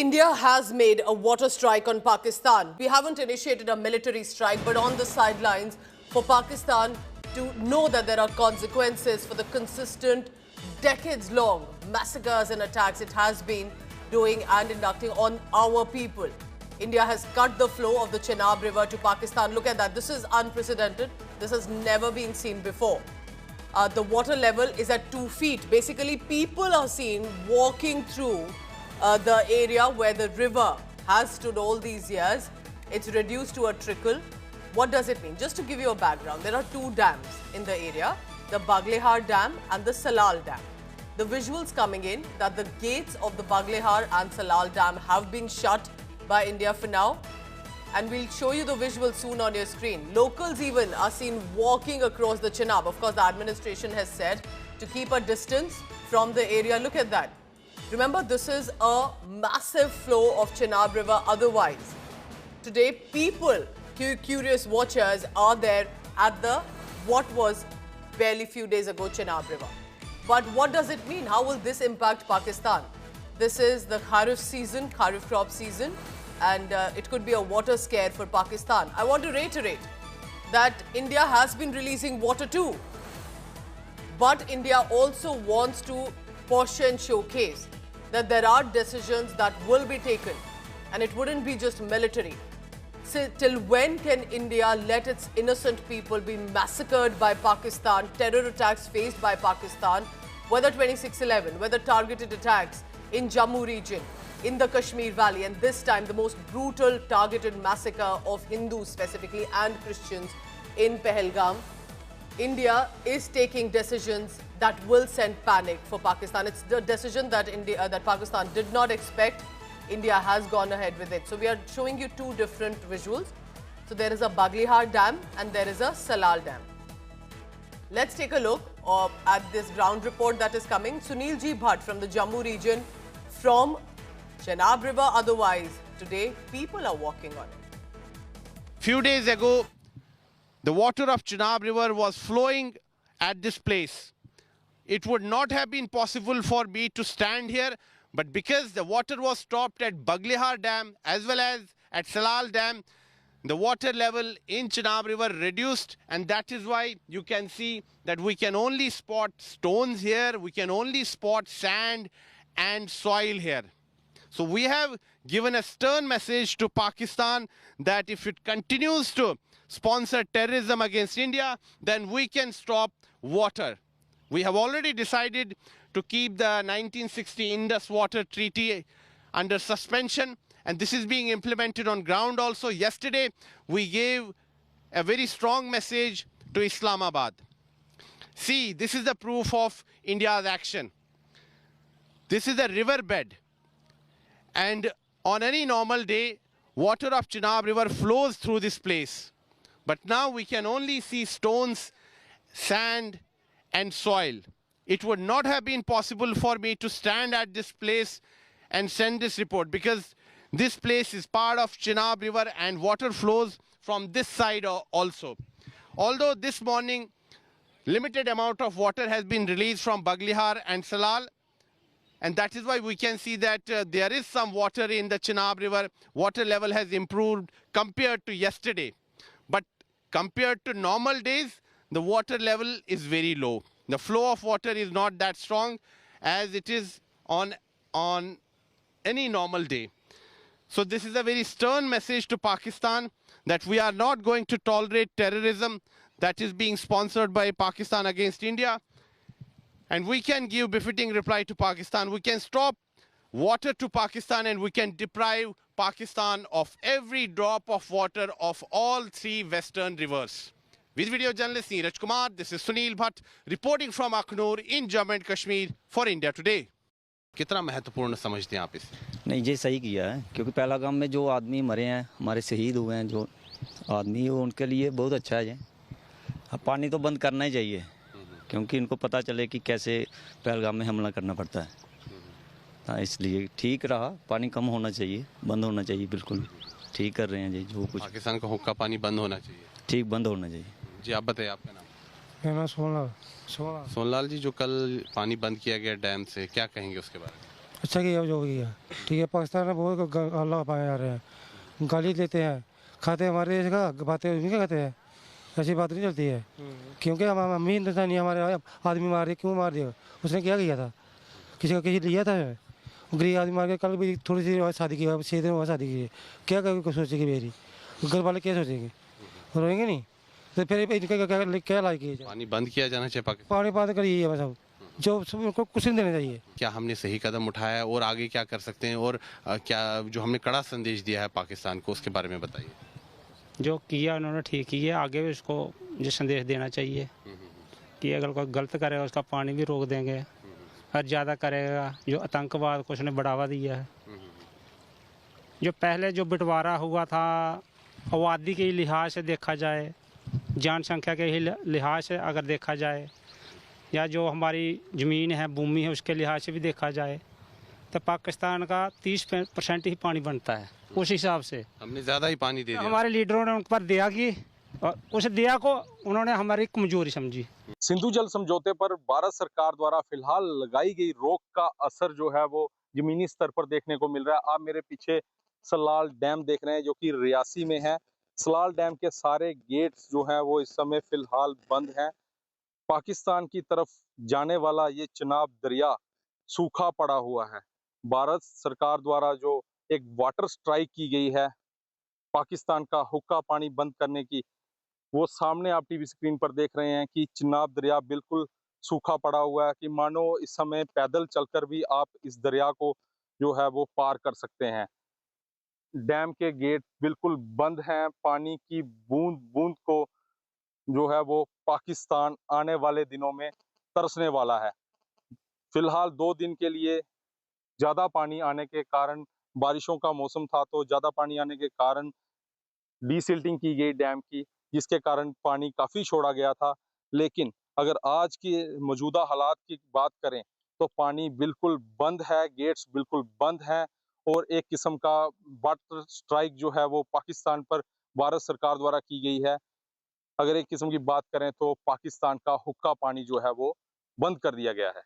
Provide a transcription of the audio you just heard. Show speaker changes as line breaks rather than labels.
India has made a water strike on Pakistan. We haven't initiated a military strike, but on the sidelines for Pakistan to know that there are consequences for the consistent, decades-long massacres and attacks it has been doing and inducting on our people. India has cut the flow of the Chenab River to Pakistan. Look at that. This is unprecedented. This has never been seen before. The water level is at 2 feet. Basically, people are seen walking through the area where the river has stood all these years. It's reduced to a trickle. What does it mean? Just to give you a background, there are 2 dams in the area, the Baglehar Dam and the Salal Dam. The visuals coming in that the gates of the Baglehar and Salal Dam have been shut by India for now. And we'll show you the visuals soon on your screen. Locals even are seen walking across the Chenab. Of course, the administration has said to keep a distance from the area. Look at that. Remember, this is a massive flow of Chenab River otherwise. Today, people, curious watchers, are there at the, what was barely few days ago, Chenab River. But what does it mean? How will this impact Pakistan? This is the Kharif season, Kharif crop season, and it could be a water scare for Pakistan. I want to reiterate that India has been releasing water too. But India also wants to push and showcase that there are decisions that will be taken, and it wouldn't be just military. So, till when can India let its innocent people be massacred by Pakistan, terror attacks faced by Pakistan, whether 26/11, whether targeted attacks in Jammu region, in the Kashmir Valley, and this time the most brutal targeted massacre of Hindus specifically and Christians in Pahalgam. India is taking decisions that will send panic for Pakistan. It's the decision that Pakistan did not expect. India has gone ahead with it. So we are showing you 2 different visuals. So there is a Baglehar Dam and there is a Salal Dam. Let's take a look at this ground report that is coming. Sunil Ji Bhatt from the Jammu region, from Chenab River. Otherwise, today people are walking on it.
Few days ago, the water of Chenab River was flowing at this place. It would not have been possible for me to stand here, but because the water was stopped at Baglehar Dam as well as at Salal Dam, the water level in Chenab River reduced, and that is why you can see that we can only spot stones here, we can only spot sand and soil here. So we have given a stern message to Pakistan that if it continues to sponsor terrorism against India, then we can stop water. We have already decided to keep the 1960 Indus Water Treaty under suspension, and this is being implemented on ground also. Yesterday, we gave a very strong message to Islamabad. See, this is the proof of India's action. This is a riverbed, and on any normal day, water of Chenab River flows through this place. But now we can only see stones, sand, and soil. It would not have been possible for me to stand at this place and send this report because this place is part of Chenab River and water flows from this side also. Although this morning, limited amount of water has been released from Baglehar and Salal, and that is why we can see that there is some water in the Chenab River. Water level has improved compared to yesterday. But compared to normal days, the water level is very low. The flow of water is not that strong as it is on any normal day. So this is a very stern message to Pakistan that we are not going to tolerate terrorism that is being sponsored by Pakistan against India. And we can give befitting reply to Pakistan. We can stop water to Pakistan and we can deprive Pakistan of every drop of water of all 3 western rivers. With video journalist Neeraj Kumar, this is Sunil Bhatt reporting from Akhnur in Jammu and Kashmir for India Today. कितना महत्वपूर्ण समझते हैं आप इसे?
नहीं, ये सही किया है क्योंकि पहलगाम में जो आदमी मरे हैं, हमारे शहीद हुए हैं जो आदमी, उनके लिए बहुत अच्छा है ये। अब पानी तो बंद करना ही चाहिए क्योंकि इनको पता चले कि कैसे पहलगाम में हमला करना पड़ता है। हाँ, इसलिए ठीक रहा, पानी कम होना चाहिए, बंद होना चाहिए। बिल्कुल ठीक कर रहे हैं जी, जो कुछ
पाकिस्तान का हुक्का पानी बंद होना चाहिए।
ठीक बंद होना चाहिए
जी। आप बताइए आपका नाम?
मेरा नाम सोनलाल।
सोनलाल जी, जो कल पानी बंद किया गया डैम से, क्या कहेंगे उसके बारे में?
अच्छा किया जो किया, ठीक है। पाकिस्तान में बहुत अल्लाह पाए जा रहे हैं, गाली देते हैं, खाते हैं हमारे देश का, बातें उन्हीं का कहते हैं। ऐसी बात नहीं चलती है, क्योंकि हम अम्मी हिंदुस्तानी हमारे आदमी मार दिया, क्यों मार दिया? उसने क्या किया था? किसी का किसी लिया था? गरीब आदमी मार के, कल भी थोड़ी सी और शादी की, 6 दिन बाद शादी की, क्या क्या सोचेगी मेरी? घर वाले क्या सोचेंगे? रोएंगे नहीं? तो फिर इनका क्या इलाज किया जाए?
पानी बंद किया जाना चाहिए पाकिस्तान।
पानी बंद करिए बस, अब जो उनको कुछ नहीं देना चाहिए।
क्या हमने सही कदम उठाया है और आगे क्या कर सकते हैं, और क्या जो हमने कड़ा संदेश दिया है पाकिस्तान को, उसके बारे में बताइए।
जो किया उन्होंने ठीक ही है, आगे भी उसको जो संदेश देना चाहिए कि अगर कोई गलत करेगा उसका पानी भी रोक देंगे, और ज़्यादा करेगा जो आतंकवाद को उसने बढ़ावा दिया है। जो पहले जो बंटवारा हुआ था, आबादी के लिहाज से देखा जाए, जनसंख्या के ही लिहाज से अगर देखा जाए, या जो हमारी ज़मीन है, भूमि है, उसके लिहाज से भी देखा जाए, तो पाकिस्तान का 30% ही पानी बनता है। उस हिसाब से
हमने ज़्यादा ही पानी दे दिया।
हमारे लीडरों ने उन पर दया की, और उस दया को उन्होंने हमारी कमजोरी समझी।
सिंधु जल समझौते पर भारत सरकार द्वारा फिलहाल लगाई गई रोक का असर जो है वो जमीनी स्तर पर देखने को मिल रहा है। आप मेरे पीछे सलाल डैम देख रहे हैं, जो कि रियासी में है। सलाल डैम के सारे गेट्स जो हैं वो इस समय फिलहाल बंद हैं। पाकिस्तान की तरफ जाने वाला ये चिनाब दरिया सूखा पड़ा हुआ है। भारत सरकार द्वारा जो एक वाटर स्ट्राइक की गई है पाकिस्तान का हुक्का पानी बंद करने की, वो सामने आप टीवी स्क्रीन पर देख रहे हैं कि चिनाब दरिया बिल्कुल सूखा पड़ा हुआ है, कि मानो इस समय पैदल चलकर भी आप इस दरिया को जो है वो पार कर सकते हैं। डैम के गेट बिल्कुल बंद हैं। पानी की बूंद बूंद को जो है वो पाकिस्तान आने वाले दिनों में तरसने वाला है। फिलहाल 2 दिन के लिए ज़्यादा पानी आने के कारण, बारिशों का मौसम था तो ज़्यादा पानी आने के कारण डीसिल्टिंग की गई डैम की, जिसके कारण पानी काफ़ी छोड़ा गया था। लेकिन अगर आज की मौजूदा हालात की बात करें तो पानी बिल्कुल बंद है, गेट्स बिल्कुल बंद हैं, और एक किस्म का वाटर स्ट्राइक जो है वो पाकिस्तान पर भारत सरकार द्वारा की गई है। अगर एक किस्म की बात करें तो पाकिस्तान का हुक्का पानी जो है वो बंद कर दिया गया है।